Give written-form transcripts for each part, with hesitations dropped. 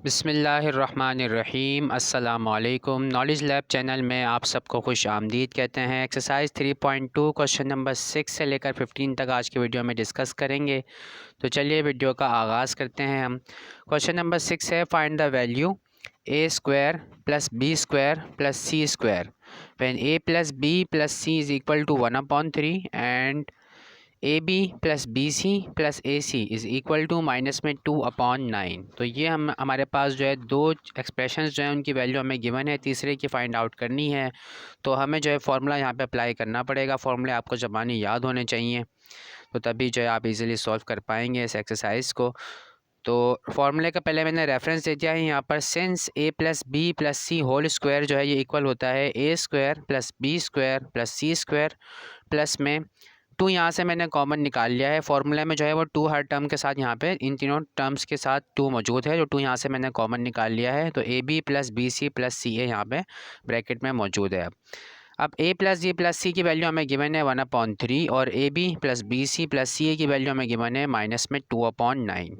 बिस्मिल्लाहिर्रहमानिर्रहीम अस्सलामुअलैकुम। Knowledge lab channel में आप सबको खुश आमदीद कहते हैं। एक्सरसाइज 3.2 क्वेश्चन नंबर 6 से लेकर 15 तक आज की वीडियो में डिस्कस करेंगे। तो चलिए वीडियो का आगाज़ करते हैं हम। क्वेश्चन नंबर 6 है, find the value A square plus B square plus C square when A plus B plus C is equal to 1/3 and A B plus B C plus A C is equal to minus में 2/9। तो ये हमारे पास जो है दो expressions जो हैं उनकी वैल्यू हमें गिवन है, तीसरे की फ़ाइंड आउट करनी है। तो हमें जो है फार्मूला यहाँ पे अप्लाई करना पड़ेगा। फार्मूले आपको ज़बानी याद होने चाहिए, तो तभी जो है आप इजीली सॉल्व कर पाएंगे इस एक्सरसाइज को। तो फार्मूले का पहले मैंने रेफरेंस दे दिया है यहाँ पर। Since A plus B plus C whole square जो है ये इक्वल होता है A square plus B square plus C square plus में 2 यहाँ से मैंने कॉमन निकाल लिया है। फार्मूले में जो है वो 2 हर टर्म के साथ यहाँ पे इन तीनों टर्म्स के साथ 2 मौजूद है, जो 2 यहाँ से मैंने कॉमन निकाल लिया है। तो A B plus B C plus C A यहाँ पे ब्रैकेट में मौजूद है। अब A plus B plus C की वैल्यू हमें गिवन है 1/3 और A B plus B C plus C A की वैल्यू हमें गिवन है माइनस में 2/9।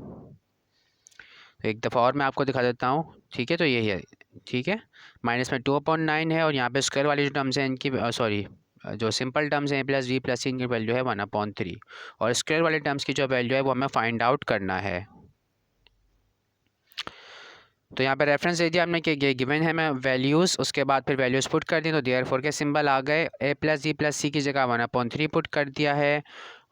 तो एक दफ़ा और मैं आपको दिखा देता हूँ, ठीक है। तो यही है, ठीक है, माइनस में 2/9 है और यहाँ पे स्क्वायर वाली जो टर्म्स हैं इनकी सॉरी जो सिंपल टर्म्स हैं ए प्लस बी प्लस सी इनकी वैल्यू है 1/3 और स्क्वायर वाले टर्म्स की जो वैल्यू है वो हमें फाइंड आउट करना है। तो यहाँ पे रेफरेंस दे दिया हमने कि ये गिवन है मैं वैल्यूज़, उसके बाद फिर वैल्यूज़ पुट कर दी। तो देयरफॉर के सिंबल आ गए, ए प्लस बी प्लस सी की जगह 1/3 पुट कर दिया है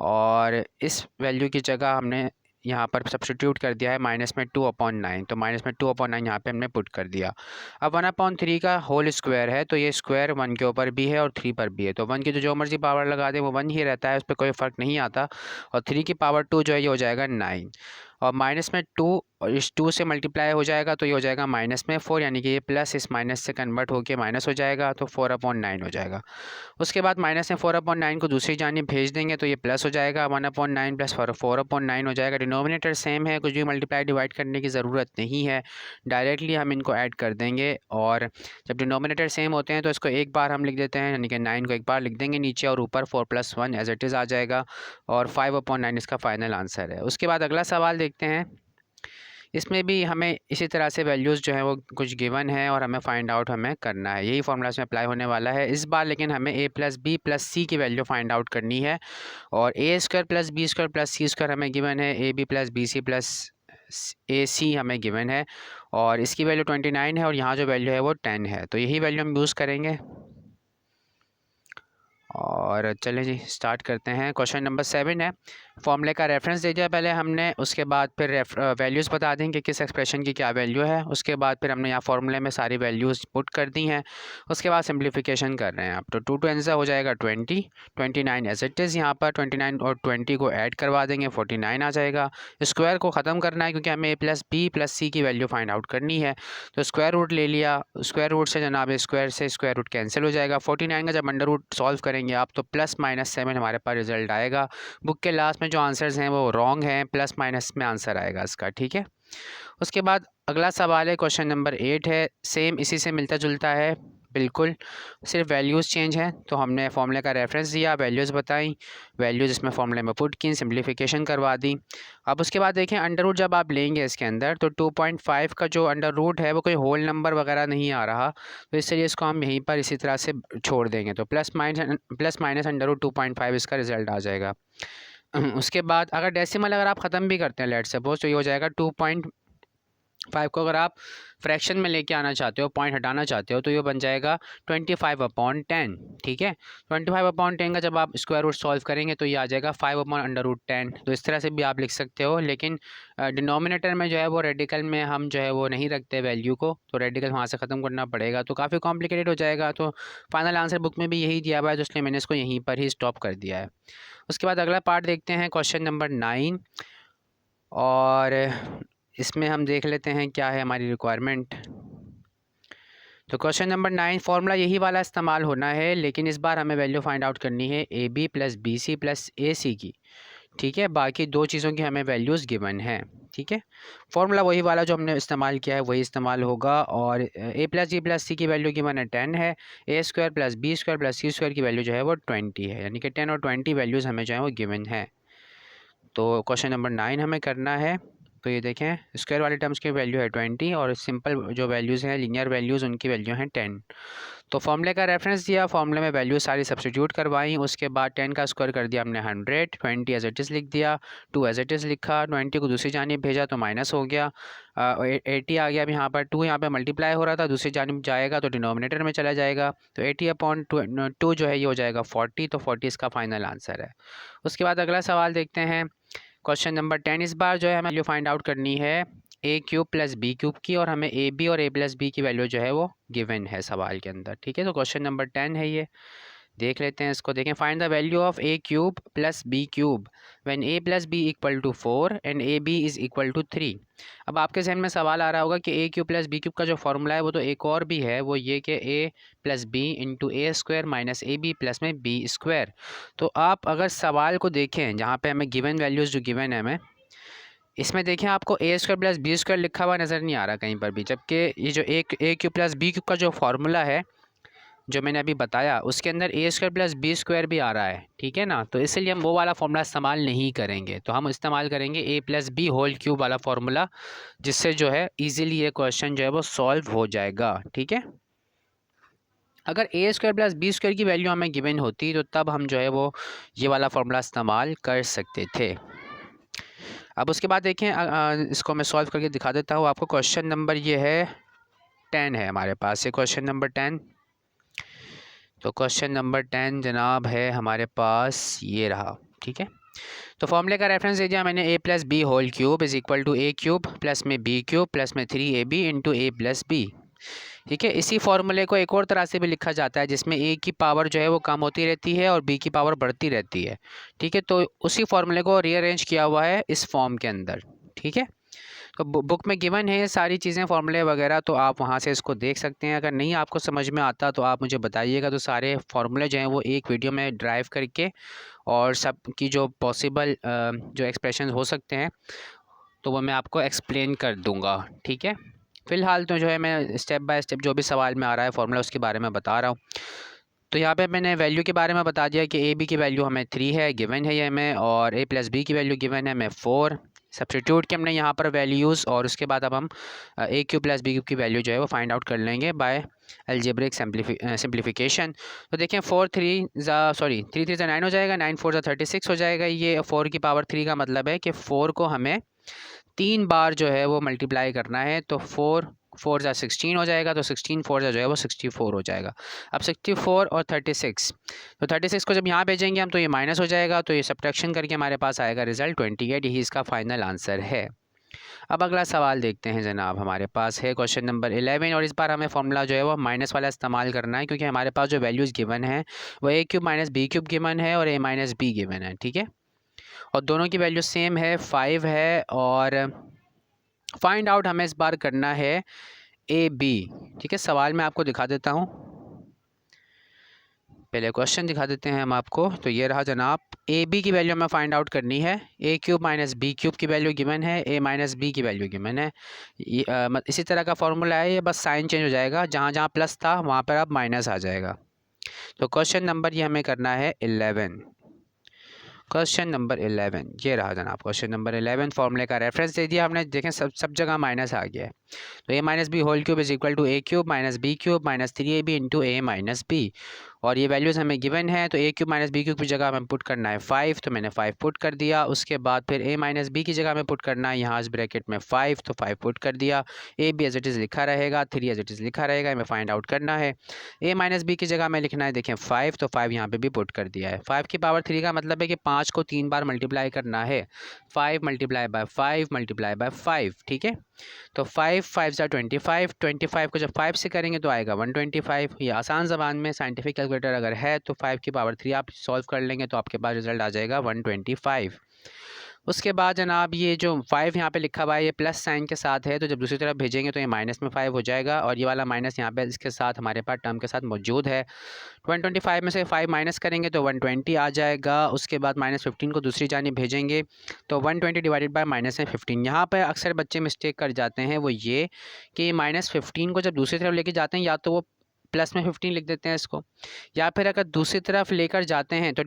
और इस वैल्यू की जगह हमने यहाँ पर सब्स्टिट्यूट कर दिया है माइनस में 2/9। तो माइनस में 2/9 यहाँ पे हमने पुट कर दिया। अब 1/3 का होल स्क्वायर है, तो ये स्क्वायर 1 के ऊपर भी है और 3 पर भी है। तो 1 की जो मर्जी पावर लगा दे वो 1 ही रहता है, उस पर कोई फ़र्क नहीं आता। और 3 की पावर 2 जो है ये हो जाएगा 9 और माइनस में 2 और इस 2 से मल्टीप्लाई हो जाएगा तो ये हो जाएगा माइनस में 4, यानी कि ये प्लस इस माइनस से कन्वर्ट होकर माइनस हो जाएगा, तो 4/9 हो जाएगा। उसके बाद माइनस में 4/9 को दूसरी जानिब भेज देंगे तो ये प्लस हो जाएगा, 1/9 प्लस 4/9 हो जाएगा। डिनोमिनेटर सेम है, कुछ भी मल्टीप्लाई डिवाइड करने की ज़रूरत नहीं है, डायरेक्टली हम इनको ऐड कर देंगे। और जब डिनोमिनेटर सेम होते हैं तो इसको एक बार हम लिख देते हैं, यानी कि 9 को एक बार लिख देंगे नीचे और ऊपर 4 + 1 एज इट इज़ आ जाएगा और 5/9 इसका फाइनल आंसर है। उसके बाद अगला सवाल देखते हैं। इसमें भी हमें इसी तरह से वैल्यूज़ जो हैं वो कुछ गिवन है और हमें फाइंड आउट हमें करना है। यही फार्मूला इसमें अप्लाई होने वाला है इस बार, लेकिन हमें A plus B plus C की वैल्यू फाइंड आउट करनी है। और A square plus B square plus C square हमें गिवन है, A B plus B C plus A C हमें गिवन है और इसकी वैल्यू 29 है और यहाँ जो वैल्यू है वो 10 है। तो यही वैल्यू हम यूज़ करेंगे और चलें जी स्टार्ट करते हैं। क्वेश्चन नंबर 7 है, फॉर्मूले का रेफरेंस दे दिया पहले हमने, उसके बाद फिर वैल्यूज़ बता देंगे किस एक्सप्रेशन की क्या वैल्यू है। उसके बाद फिर हमने यहाँ फार्मूले में सारी वैल्यूज़ पुट कर दी हैं। उसके बाद सिंप्लीफिकेशन कर रहे हैं आप। तो 2 2 आंसर हो जाएगा 20, 29 एज इट इज़, यहाँ पर 29 और 20 को ऐड करवा देंगे 49 आ जाएगा। स्क्वायर को ख़त्म करना है क्योंकि हमें A plus B plus C की वैल्यू फाइंड आउट करनी है। तो स्क्वायर रूट ले लिया, स्क्वायर रूट से जनाब स्क्वायर से स्क्वायर रूट कैंसिल हो जाएगा। 49 का जब अंडर रूट सॉल्व करेंगे आप तो +-7 हमारे पास रिजल्ट आएगा। बुक के लास्ट में जो आंसर्स हैं वो रॉन्ग हैं, प्लस माइनस में आंसर आएगा इसका, ठीक है। उसके बाद अगला सवाल है, क्वेश्चन नंबर 8 है, सेम इसी से मिलता जुलता है बिल्कुल, सिर्फ वैल्यूज़ चेंज हैं। तो हमने फार्मूले का रेफरेंस दिया, वैल्यूज़ बताई, वैल्यूज़ इसमें फार्मूले में पुट की, सिंप्लीफिकेशन करवा दी। अब उसके बाद देखें अंडर रूट जब आप लेंगे इसके अंदर तो 2.5 का जो अंडर रूट है वो कोई होल नंबर वगैरह नहीं आ रहा, तो इसलिए इसको हम यहीं पर इसी तरह से छोड़ देंगे। तो प्लस माइनस अंडर रूट 2.5 इसका रिज़ल्ट आ जाएगा। उसके बाद अगर डेसिमल अगर आप ख़त्म भी करते हैं लेट सपोज, तो ये हो जाएगा 2.5 को अगर आप फ्रैक्शन में लेके आना चाहते हो, पॉइंट हटाना चाहते हो, तो ये बन जाएगा 25/10, ठीक है। 25/10 का जब आप स्क्वायर रूट सॉल्व करेंगे तो ये आ जाएगा 5/√10। तो इस तरह से भी आप लिख सकते हो, लेकिन डिनोमिनेटर में जो है वो रेडिकल में हम जो है वो नहीं रखते वैल्यू को, तो रेडिकल वहाँ से ख़त्म करना पड़ेगा, तो काफ़ी कॉम्प्लिकेटेड हो जाएगा। तो फाइनल आंसर बुक में भी यही दिया हुआ है, तो इसलिए मैंने इसको यहीं पर ही स्टॉप कर दिया है। उसके बाद अगला पार्ट देखते हैं, क्वेश्चन नंबर 9, और इसमें हम देख लेते हैं क्या है हमारी रिक्वायरमेंट। तो क्वेश्चन नंबर 9 फार्मूला यही वाला इस्तेमाल होना है, लेकिन इस बार हमें वैल्यू फाइंड आउट करनी है A B plus B C plus A C की, ठीक है। बाकी दो चीज़ों की हमें वैल्यूज़ गिवन है, ठीक है। फार्मूला वही वाला जो हमने इस्तेमाल किया है वही इस्तेमाल होगा। और A plus B plus C की वैल्यू गिवन है 10 है, A square plus B square plus C square की वैल्यू जो है वो 20 है, यानी कि 10 और 20 वैल्यूज़ हमें जो है वो गिवन है। तो क्वेश्चन नंबर 9 हमें करना है। तो ये देखें स्क्वायर वाले टर्म्स की वैल्यू है 20 और सिंपल जो वैल्यूज़ हैं लीनियर वैल्यूज़ उनकी वैल्यू हैं 10। तो फॉर्मूले का रेफरेंस दिया, फॉर्मूले में वैल्यू सारी सब्स्टिट्यूट करवाई, उसके बाद 10 का स्क्वायर कर दिया हमने 100, 20 एज इट इज़ लिख दिया, 2 एज इट इज़ लिखा, 20 को दूसरी जानिब भेजा तो माइनस हो गया, 80 आ गया। अब यहाँ पर 2 यहाँ पर मल्टीप्लाई हो रहा था, दूसरी जानिब जाएगा तो डिनोमिनेटर में चला जाएगा, तो 80/2 जो है ये हो जाएगा 40, तो 40 इसका फाइनल आंसर है। उसके बाद अगला सवाल देखते हैं, क्वेश्चन नंबर 10। इस बार जो है हमें वैल्यू फाइंड आउट करनी है ए क्यूब प्लस बी क्यूब की, और हमें ए बी और ए प्लस बी की वैल्यू जो है वो गिवन है सवाल के अंदर, ठीक है। तो क्वेश्चन नंबर 10 है ये, देख लेते हैं इसको। देखें, find the value of A cube plus B cube when A plus B equal to 4 and A B is equal to 3। अब आपके जहन में सवाल आ रहा होगा कि ए क्यूब प्लस बी क्यूब का जो फॉर्मूला है वो तो एक और भी है, वो ये कि A plus B into A square minus A B plus में बी स्क्वायर। तो आप अगर सवाल को देखें जहाँ पे हमें गिवन वैल्यूज़ जो गिवन है हमें, इसमें देखें आपको ए स्क्वायर प्लस बी स्क्वायर लिखा हुआ नज़र नहीं आ रहा कहीं पर भी, जबकि ये जो ए क्यूब प्लस बी क्यूब का जो फार्मूला है जो मैंने अभी बताया उसके अंदर ए स्क्वायर प्लस बी स्क्वायर भी आ रहा है, ठीक है ना। तो इसलिए हम वो वाला फार्मूला इस्तेमाल नहीं करेंगे, तो हम इस्तेमाल करेंगे ए प्लस बी होल क्यूब वाला फार्मूला, जिससे जो है इजीली ये क्वेश्चन जो है वो सॉल्व हो जाएगा, ठीक है। अगर ए स्क्वायर प्लस बी स्क्वायर की वैल्यू हमें गिवन होती तो तब हम जो है वो ये वाला फार्मूला इस्तेमाल कर सकते थे। अब उसके बाद देखें, इसको मैं सॉल्व करके दिखा देता हूँ आपको। क्वेश्चन नंबर ये है 10 है हमारे पास, ये क्वेश्चन नंबर 10। तो क्वेश्चन नंबर 10 जनाब है हमारे पास ये रहा, ठीक है। तो फॉर्मूले का रेफरेंस दे दिया मैंने, A plus B whole cube is equal to A cube plus में बी क्यूब प्लस में 3ab इंटू ए प्लस बी, ठीक है। इसी फार्मूले को एक और तरह से भी लिखा जाता है जिसमें ए की पावर जो है वो कम होती रहती है और बी की पावर बढ़ती रहती है, ठीक है। तो उसी फार्मूले को रीअरेंज किया हुआ है इस फॉर्म के अंदर, ठीक है। तो बुक में गिवन है सारी चीज़ें फार्मूले वगैरह, तो आप वहाँ से इसको देख सकते हैं। अगर नहीं आपको समझ में आता तो आप मुझे बताइएगा, तो सारे फार्मूले जो हैं वो एक वीडियो में ड्राइव करके और सब की जो पॉसिबल जो एक्सप्रेशन हो सकते हैं तो वो मैं आपको एक्सप्लेन कर दूँगा, ठीक है। फ़िलहाल तो जो है मैं स्टेप बाय स्टेप जो भी सवाल में आ रहा है फार्मूला उसके बारे में बता रहा हूँ। तो यहाँ पे मैंने वैल्यू के बारे में बता दिया कि ए बी की वैल्यू हमें 3 है, गिवन है ये हमें, और ए प्लस बी की वैल्यू गिवन है हमें 4। सब्स्टिट्यूट के हमने यहाँ पर वैल्यूज़, और उसके बाद अब हम ए क्यूब प्लस बी क्यूब की वैल्यू जो है वो फाइंड आउट कर लेंगे बाय अलजेब्रिक सिंप्लीफिकेशन। तो देखें 3 3 ज़ा 9 हो जाएगा, 9 4 ज़ा 36 हो जाएगा। ये 4 की पावर 3 का मतलब है कि 4 को हमें 3 बार जो है वो मल्टीप्लाई करना है, तो 4 4 ज़ा 16 हो जाएगा, तो 16 4 ज़ा जो है वो 64 हो जाएगा। अब 64 और 36, तो 36 को जब यहाँ भेजेंगे हम तो ये माइनस हो जाएगा, तो ये सब्ट्रैक्शन करके हमारे पास आएगा रिज़ल्ट 28, यही इसका फाइनल आंसर है। अब अगला सवाल देखते हैं जनाब, हमारे पास है क्वेश्चन नंबर 11, और इस बार हमें फार्मूला जो है वो माइनस वाला इस्तेमाल करना है, क्योंकि हमारे पास जो वैल्यूज़ गिवन है वो A cube minus B cube given है और ए माइनस बी गिवन है, ठीक है। और दोनों की वैल्यू सेम है, 5 है, और फाइंड आउट हमें इस बार करना है ए बी, ठीक है। सवाल मैं आपको दिखा देता हूँ, पहले क्वेश्चन दिखा देते हैं हम आपको। तो ये रहा जनाब, ए बी की वैल्यू हमें फाइंड आउट करनी है। ए क्यूब माइनस बी क्यूब की वैल्यू गिवन है, ए माइनस बी की वैल्यू गिवन है। इसी तरह का फार्मूला है, ये बस साइन चेंज हो जाएगा, जहाँ जहाँ प्लस था वहाँ पर अब माइनस आ जाएगा। तो क्वेश्चन नंबर ये हमें करना है 11। क्वेश्चन नंबर 11 ये रहा जनाब, क्वेश्चन नंबर 11। फार्मूले का रेफरेंस दे दिया हमने, देखें सब जगह माइनस आ गया है। तो A minus B whole cube is equal to A cube minus B cube minus 3ab into A minus B, और ये वैल्यूज़ हमें गिवन है। तो A cube minus B cube की जगह हमें पुट करना है 5, तो मैंने 5 पुट कर दिया। उसके बाद फिर ए माइनस बी की जगह हमें पुट करना है यहाँ इस ब्रैकेट में 5, तो 5 पुट कर दिया। A B as it is लिखा रहेगा, 3 एज इट इज़ लिखा रहेगा, हमें फाइंड आउट करना है। ए माइनस बी की जगह हमें लिखना है, देखें 5, तो 5 यहाँ पे भी पुट कर दिया है। 5 की पावर 3 का मतलब है कि 5 को 3 बार मल्टीप्लाई करना है, 5 मल्टीप्लाई बाय 5 मल्टीप्लाई बाय 5, ठीक है। तो 5 5 ज़ा 25, 25 को जब 5 से करेंगे तो आएगा 125। ये आसान ज़बान में साइंटिफिक कैलकुलेटर अगर है तो 5 की पावर 3 आप सॉल्व कर लेंगे तो आपके पास रिज़ल्ट आ जाएगा 125। उसके बाद जनाब ये जो 5 यहाँ पे लिखा हुआ है ये प्लस साइन के साथ है, तो जब दूसरी तरफ भेजेंगे तो ये माइनस में 5 हो जाएगा, और ये वाला माइनस यहाँ पे इसके साथ हमारे पास टर्म के साथ मौजूद है। 125 में से 5 माइनस करेंगे तो 120 आ जाएगा। उसके बाद -15 को दूसरी जानिब भेजेंगे तो 120 डिवाइडेड बाय -15। यहाँ पर अक्सर बच्चे मिस्टेक कर जाते हैं, वो ये कि -15 को जब दूसरी तरफ लेके जाते हैं या तो वो प्लस में 15 लिख देते हैं इसको, या फिर अगर दूसरी तरफ लेकर जाते हैं तो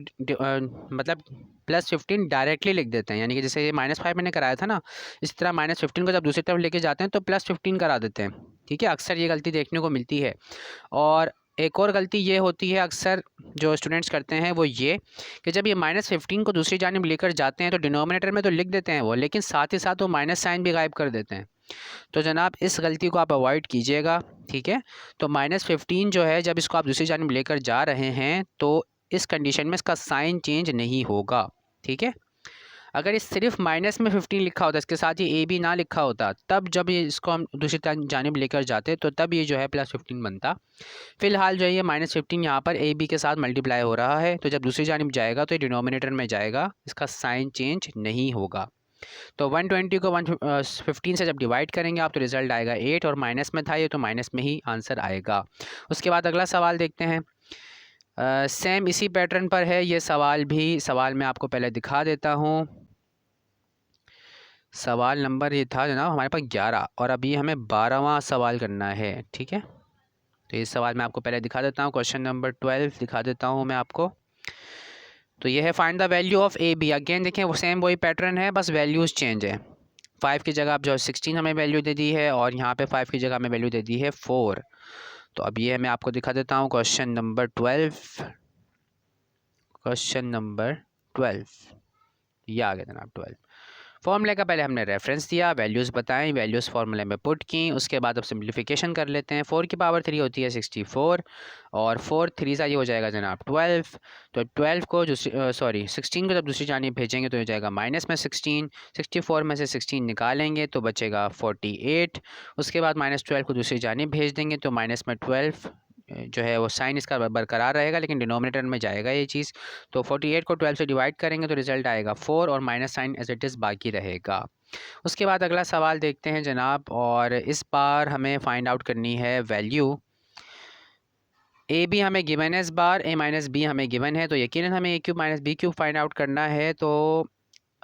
मतलब +15 डायरेक्टली लिख देते हैं, यानी कि जैसे ये -5 मैंने कराया था ना, इस तरह -15 को जब दूसरी तरफ लेके जाते हैं तो +15 करा देते हैं, ठीक है। अक्सर ये गलती देखने को मिलती है। और एक और गलती ये होती है अक्सर जो स्टूडेंट्स करते हैं वो ये कि जब ये -15 को दूसरी जानिब लेकर जाते हैं तो डिनोमिनेटर में तो लिख देते हैं वो, लेकिन साथ ही साथ वो माइनस साइन भी गायब कर देते हैं। तो जनाब इस गलती को आप अवॉइड कीजिएगा, ठीक है। तो -15 जो है जब इसको आप दूसरी जानिब लेकर जा रहे हैं तो इस कंडीशन में इसका साइन चेंज नहीं होगा, ठीक है। अगर ये सिर्फ माइनस में 15 लिखा होता, इसके साथ ये AB ना लिखा होता, तब जब ये इसको हम दूसरी जानिब लेकर जाते तो तब ये जो है +15 बनता। फ़िलहाल जो है ये -15 यहाँ पर AB के साथ मल्टीप्लाई हो रहा है, तो जब दूसरी जानिब जाएगा तो ये डिनोमिनेटर में जाएगा, इसका साइन चेंज नहीं होगा। तो 120 को 15 से जब डिवाइड करेंगे आप तो रिज़ल्ट आएगा 8, और माइनस में था ये तो माइनस में ही आंसर आएगा। उसके बाद अगला सवाल देखते हैं। सेम इसी पैटर्न पर है ये सवाल भी। सवाल मैं आपको पहले दिखा देता हूँ। सवाल नंबर ये था जनाब हमारे पास 11, और अभी हमें 12वां सवाल करना है, ठीक है। तो ये सवाल मैं आपको पहले दिखा देता हूँ। क्वेश्चन नंबर 12 दिखा देता हूँ मैं आपको। तो ये है find the value of AB। Again देखें वो सेम वही पैटर्न है, बस वैल्यूज़ चेंज है। 5 की जगह आप जो 16 हमें वैल्यू दे दी है, और यहाँ पे 5 की जगह हमें वैल्यू दे दी है 4। तो अब ये मैं आपको दिखा देता हूँ क्वेश्चन नंबर 12। क्वेश्चन नंबर 12 ये आ गया जनाब 12। फॉर्मूले का पहले हमने रेफरेंस दिया, वैल्यूज़ बताएं, वैल्यूज़ फार्मूले में पुट की। उसके बाद अब सिंप्लीफिकेशन कर लेते हैं। 4 की पावर 3 होती है 64, और 4 3 सा ये हो जाएगा जनाब 12। तो 12 को 16 को जब दूसरी जानिब भेजेंगे तो हो जाएगा माइनस में 16। 64 में से 16 निकालेंगे तो बचेगा 48। उसके बाद -12 को दूसरी जानिब भेज देंगे तो माइनस में 12 जो है वो साइन इसका बरकरार रहेगा, लेकिन डिनोमिनेटर में जाएगा ये चीज़। तो 48 को 12 से डिवाइड करेंगे तो रिज़ल्ट आएगा 4, और minus sign as it is बाकी रहेगा। उसके बाद अगला सवाल देखते हैं जनाब, और इस बार हमें फाइंड आउट करनी है वैल्यू। AB हमें गिवन है इस बार, A-B हमें गिवन है, तो यकीनन हमें A³ - B³ फाइंड आउट करना है। तो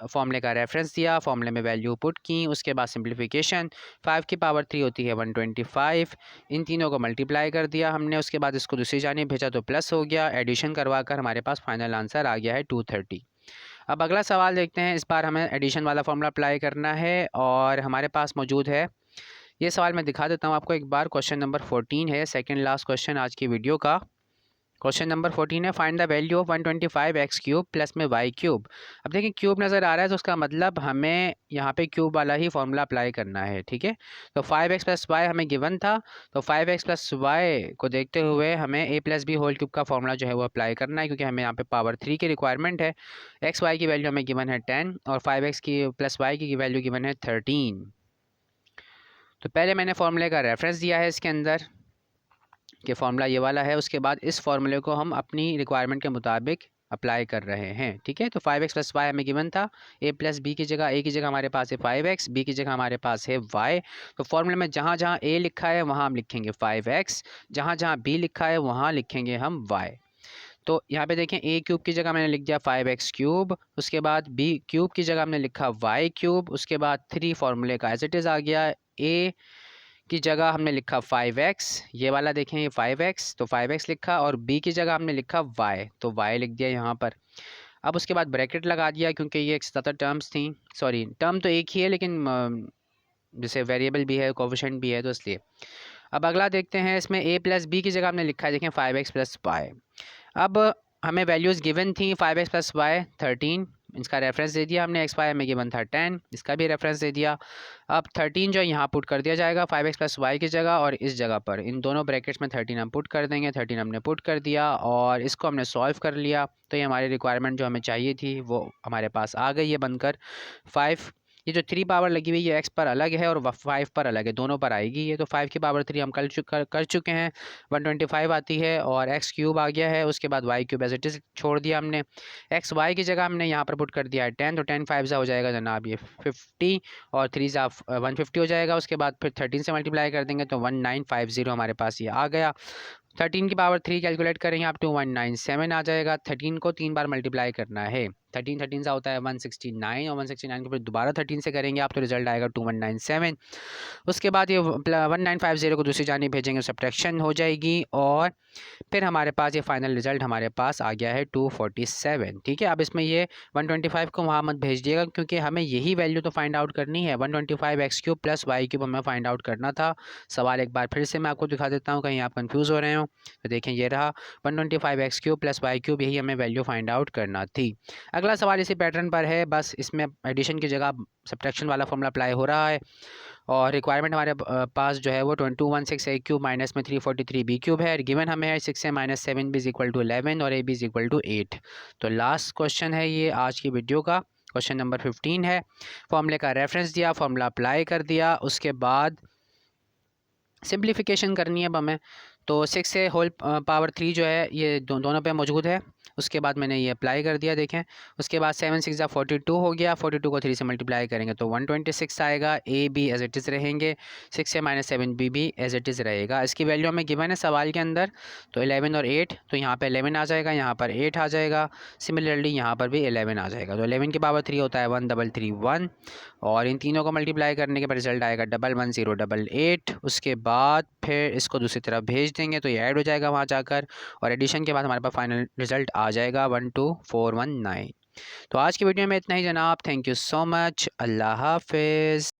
फॉर्मूले का रेफरेंस दिया, फॉर्मूले में वैल्यू पुट की। उसके बाद सिंप्लीफिकेशन, 5 की पावर 3 होती है 125। इन तीनों को मल्टीप्लाई कर दिया हमने। उसके बाद इसको दूसरी जानिब भेजा तो प्लस हो गया। एडिशन करवा कर हमारे पास फाइनल आंसर आ गया है 230। अब अगला सवाल देखते हैं। इस बार हमें एडिशन वाला फॉर्मूला अप्लाई करना है, और हमारे पास मौजूद है ये सवाल। मैं दिखा देता हूँ आपको एक बार। क्वेश्चन नंबर 14 है, सेकेंड लास्ट क्वेश्चन आज की वीडियो का। क्वेश्चन नंबर 14 है, find the value of 125x³ plus में y³। अब देखिए क्यूब नज़र आ रहा है, तो उसका मतलब हमें यहाँ पे क्यूब वाला ही फॉर्मूला अप्लाई करना है, ठीक है। तो 5x + y हमें गिवन था, तो 5x + y को देखते हुए हमें a+b² का फॉर्मूला जो है वो अप्लाई करना है, क्योंकि हमें यहाँ पे पावर 3 की रिक्वायरमेंट है। y की वैल्यू हमें गिवन है 10, और 5x की + y की वैल्यू गिवन है 13। तो पहले मैंने फॉर्मूले का रेफरेंस दिया है इसके अंदर कि फार्मूला ये वाला है। उसके बाद इस फार्मूले को हम अपनी रिक्वायरमेंट के मुताबिक अप्लाई कर रहे हैं, ठीक है। तो 5x + y हमें गिवन था। a+b की जगह, a की जगह हमारे पास है 5x, b की जगह हमारे पास है y। तो फार्मूले में जहाँ जहाँ a लिखा है वहाँ हम लिखेंगे 5x, जहाँ जहाँ b लिखा है वहाँ लिखेंगे हम y। तो यहाँ पे देखें a³ की जगह मैंने लिख दिया 5x³। उसके बाद b³ की जगह हमने लिखा y³। उसके बाद 3 फार्मूले का एज इट इज़ आ गया। a की जगह हमने लिखा 5x, ये वाला देखें ये 5x, तो 5x लिखा, और b की जगह हमने लिखा y, तो y लिख दिया यहाँ पर। अब उसके बाद ब्रैकेट लगा दिया, क्योंकि ये 77 टर्म्स थी। सॉरी, टर्म तो एक ही है, लेकिन जैसे वेरिएबल भी है, कोफिशिएंट भी है, तो इसलिए। अब अगला देखते हैं। इसमें a + b की जगह हमने लिखा है, देखें 5x + y। अब हमें वैल्यूज़ गिवन थी 5x + y 13, इसका रेफरेंस दे दिया हमने। x y हमें गिवन था 10, इसका भी रेफरेंस दे दिया। अब 13 जो है यहाँ पुट कर दिया जाएगा 5x + y की जगह, और इस जगह पर इन दोनों ब्रैकेट्स में 13 हम पुट कर देंगे। 13 हमने पुट कर दिया, और इसको हमने सॉल्व कर लिया। तो ये हमारी रिक्वायरमेंट जो हमें चाहिए थी वो हमारे पास आ गई है बनकर 5। ये जो 3 पावर लगी हुई है x पर अलग है और 5 पर अलग है, दोनों पर आएगी ये। तो 5 की पावर 3 हम कर चुके हैं, 125 आती है, और x³ आ गया है। उसके बाद y³ एज इट इज़ छोड़ दिया हमने। x y की जगह हमने यहाँ पर पुट कर दिया है 10, तो 10 5 हो जाएगा जनाब ये 50, और 3 150 हो जाएगा। उसके बाद फिर 13 से मल्टीप्लाई कर देंगे तो 1950 हमारे पास ये आ गया। 13 की पावर 3 कैलकुलेट करेंगे आप 2197 आ जाएगा। 13 को 3 बार मल्टीप्लाई करना है, 13 सा होता है 169 और 169 को फिर दोबारा 13 से करेंगे आप तो रिजल्ट आएगा 2197। उसके बाद ये 1950 को दूसरी जानी भेजेंगे, सब्ट्रैक्शन हो जाएगी और फिर हमारे पास ये फाइनल रिजल्ट हमारे पास आ गया है 247। ठीक है, अब इसमें ये 125 को वहाँ मत भेज दिएगा क्योंकि हमें यही वैल्यू तो फाइंड आउट करनी है। 125x³ प्लस y³ हमें फाइंड आउट करना था। सवाल एक बार फिर से मैं आपको दिखा देता हूँ, कहीं आप कंफ्यूज हो रहे हो तो देखें ये रहा 125x³ प्लस y³, यही हमें वैल्यू फाइंड आउट करना थी। अगला सवाल इसी पैटर्न पर है, बस इसमें एडिशन की जगह सब्ट्रैक्शन वाला फॉर्मूला अप्लाई हो रहा है और रिक्वायरमेंट हमारे पास जो है वो 216a³ माइनस में 343b³ है। गिवन हमें है 6a minus 7b is equal to 11 और ab इज इक्वल टू 8। तो लास्ट क्वेश्चन है ये आज की वीडियो का, क्वेश्चन नंबर 15 है। फॉर्मूले का रेफरेंस दिया, फॉर्मूला अप्लाई कर दिया, उसके बाद सिंप्लीफिकेशन करनी है अब हमें। तो 6 से होल पावर 3 जो है ये दोनों पे मौजूद है। उसके बाद मैंने ये अप्लाई कर दिया, देखें। उसके बाद 7 6 42 हो गया, 42 को 3 से मल्टीप्लाई करेंगे तो 126 आएगा। A B as it is रहेंगे, 6 से माइनस 7 बी भी एज इट इज़ रहेगा। इसकी वैल्यू हमें गिवन है सवाल के अंदर, तो 11 और 8, तो यहाँ पर 11 आ जाएगा, यहाँ पर 8 आ जाएगा। सिमिलरली यहाँ पर भी 11 आ जाएगा। तो 11 की पावर 3 होता है 1331 और इन तीनों को मल्टीप्लाई करने के बाद रिजल्ट आएगा 11088। उसके बाद फिर इसको दूसरी तरफ भेज देंगे तो ये ऐड हो जाएगा वहाँ जाकर और एडिशन के बाद हमारे पास फाइनल रिजल्ट आ जाएगा 12419। तो आज की वीडियो में इतना ही जनाब, थैंक यू सो मच, अल्लाह हाफिज़।